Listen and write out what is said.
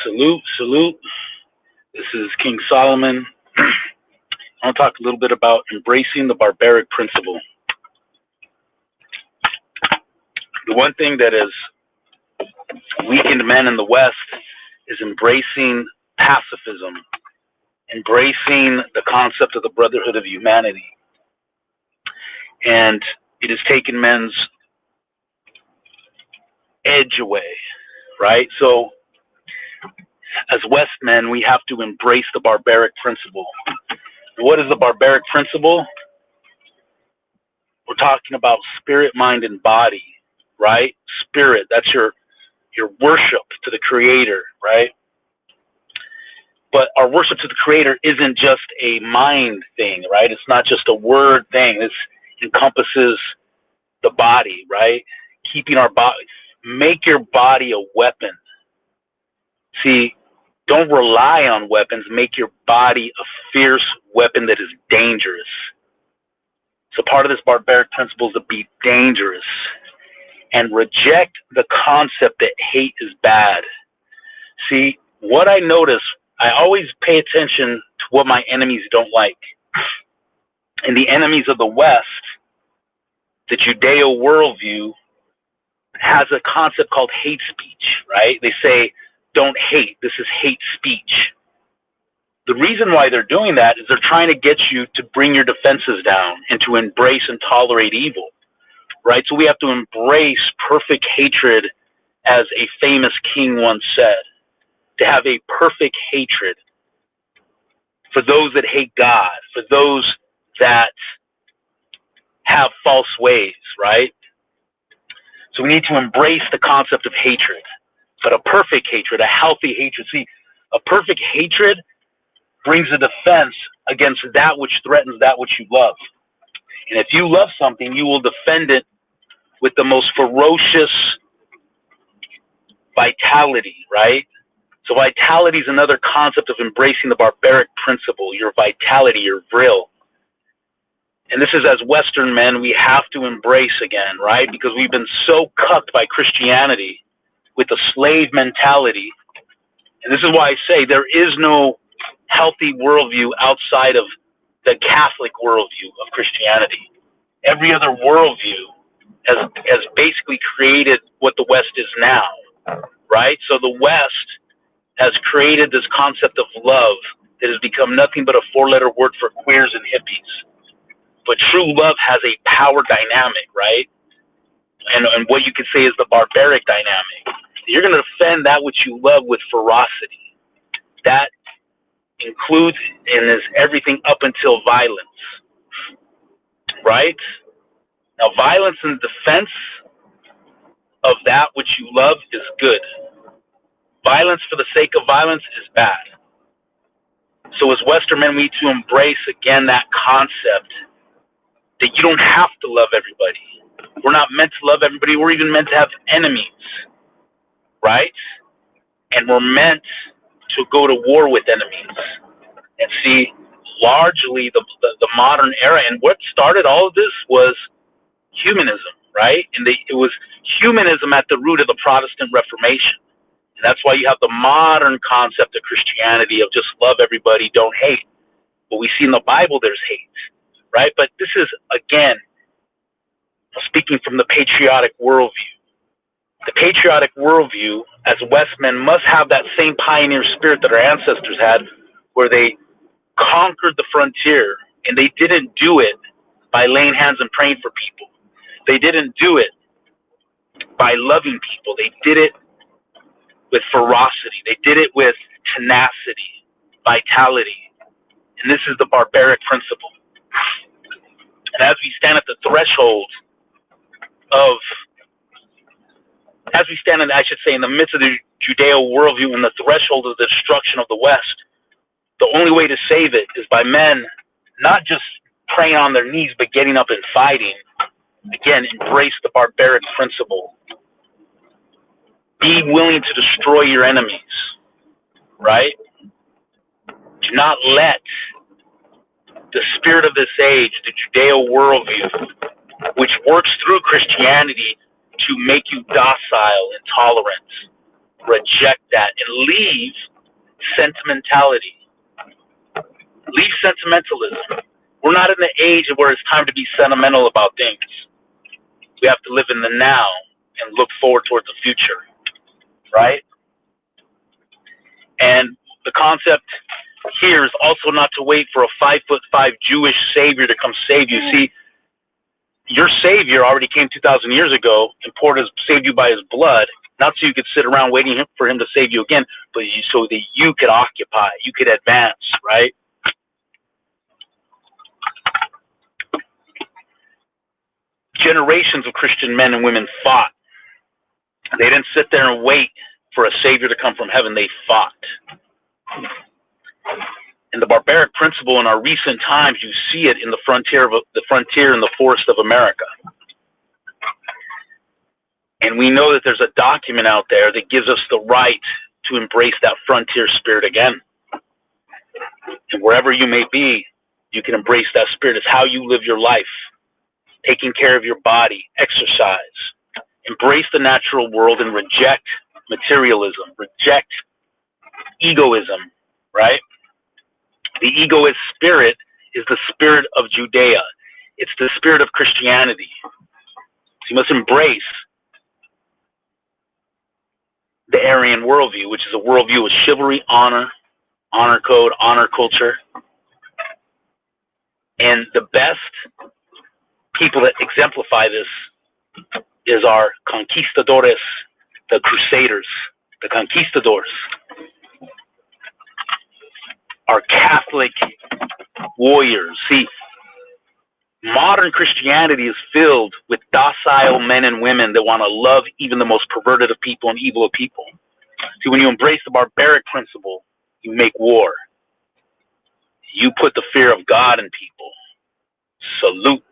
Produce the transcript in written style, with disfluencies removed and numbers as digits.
Salute, salute. This is King Solomon. I want to talk a little bit about embracing the barbaric principle. The one thing that has weakened men in the West is embracing pacifism, embracing the concept of the brotherhood of humanity. And it has taken men's edge away, right? So, as West men, we have to embrace the barbaric principle. What is the barbaric principle? We're talking about spirit, mind, and body, right? Spirit, that's your worship to the Creator, right? But our worship to the Creator isn't just a mind thing, right? It's not just a word thing. It encompasses the body, right? Keeping our body, make your body a weapon. See, don't rely on weapons. Make your body a fierce weapon that is dangerous. So part of this barbaric principle is to be dangerous and reject the concept that hate is bad. See, what I notice, I always pay attention to what my enemies don't like. And the enemies of the West, the Judeo worldview, has a concept called hate speech, right? They say, don't hate. This is hate speech. The reason why they're doing that is they're trying to get you to bring your defenses down and to embrace and tolerate evil, right? So we have to embrace perfect hatred, as a famous king once said, to have a perfect hatred for those that hate God, for those that have false ways, right? So we need to embrace the concept of hatred. But a perfect hatred, a healthy hatred. See, a perfect hatred brings a defense against that which threatens that which you love. And if you love something, you will defend it with the most ferocious vitality, right? So vitality is another concept of embracing the barbaric principle, your vitality, your vril. And this is, as Western men, we have to embrace again, right? Because we've been so cucked by Christianity with a slave mentality. And this is why I say there is no healthy worldview outside of the Catholic worldview of Christianity. Every other worldview has basically created what the West is now, right? So the West has created this concept of love that has become nothing but a four-letter word for queers and hippies. But true love has a power dynamic, right? And what you could say is the barbaric dynamic. You're going to defend that which you love with ferocity. That includes and is everything up until violence, right? Now, violence in defense of that which you love is good. Violence for the sake of violence is bad. So as Western men, we need to embrace again that concept that you don't have to love everybody. We're not meant to love everybody. We're even meant to have enemies, right? And we're meant to go to war with enemies. And see, largely the modern era, and what started all of this was humanism, right? And it was humanism at the root of the Protestant Reformation. And that's why you have the modern concept of Christianity of just love everybody, don't hate. But we see in the Bible there's hate, right? But this is, again, speaking from the patriotic worldview. The patriotic worldview, as Westmen, must have that same pioneer spirit that our ancestors had, where they conquered the frontier, and they didn't do it by laying hands and praying for people. They didn't do it by loving people. They did it with ferocity. They did it with tenacity, vitality. And this is the barbaric principle. And as we stand at the threshold of, as we stand in, I should say, in the midst of the Judeo worldview and the threshold of the destruction of the West, the only way to save it is by men not just praying on their knees, but getting up and fighting. Again, embrace the barbaric principle. Be willing to destroy your enemies, right? Do not let the spirit of this age, the Judeo worldview, which works through Christianity to make you docile and tolerant Reject that and leave sentimentality. Leave sentimentalism. We're not in the age where it's time to be sentimental about things. We have to live in the now and look forward towards the future, right? And the concept here is also not to wait for a 5'5" Jewish savior to come save you. See, your savior already came 2,000 years ago and saved you by his blood, not so you could sit around waiting for him to save you again, but so that you could occupy, you could advance, right? Generations of Christian men and women fought. They didn't sit there and wait for a savior to come from heaven. They fought. And the barbaric principle in our recent times, you see it in the frontier and the forest of America. And we know that there's a document out there that gives us the right to embrace that frontier spirit again. And wherever you may be, you can embrace that spirit. It's how you live your life. Taking care of your body, exercise. Embrace the natural world and reject materialism, reject egoism, right? The egoist spirit is the spirit of Judea. It's the spirit of Christianity. So you must embrace the Aryan worldview, which is a worldview of chivalry, honor code, honor culture. And the best people that exemplify this is our conquistadores, the crusaders, the conquistadors, our Catholic warriors. See, modern Christianity is filled with docile men and women that want to love even the most perverted of people and evil of people. See, when you embrace the barbaric principle, you make war. You put the fear of God in people. Salute.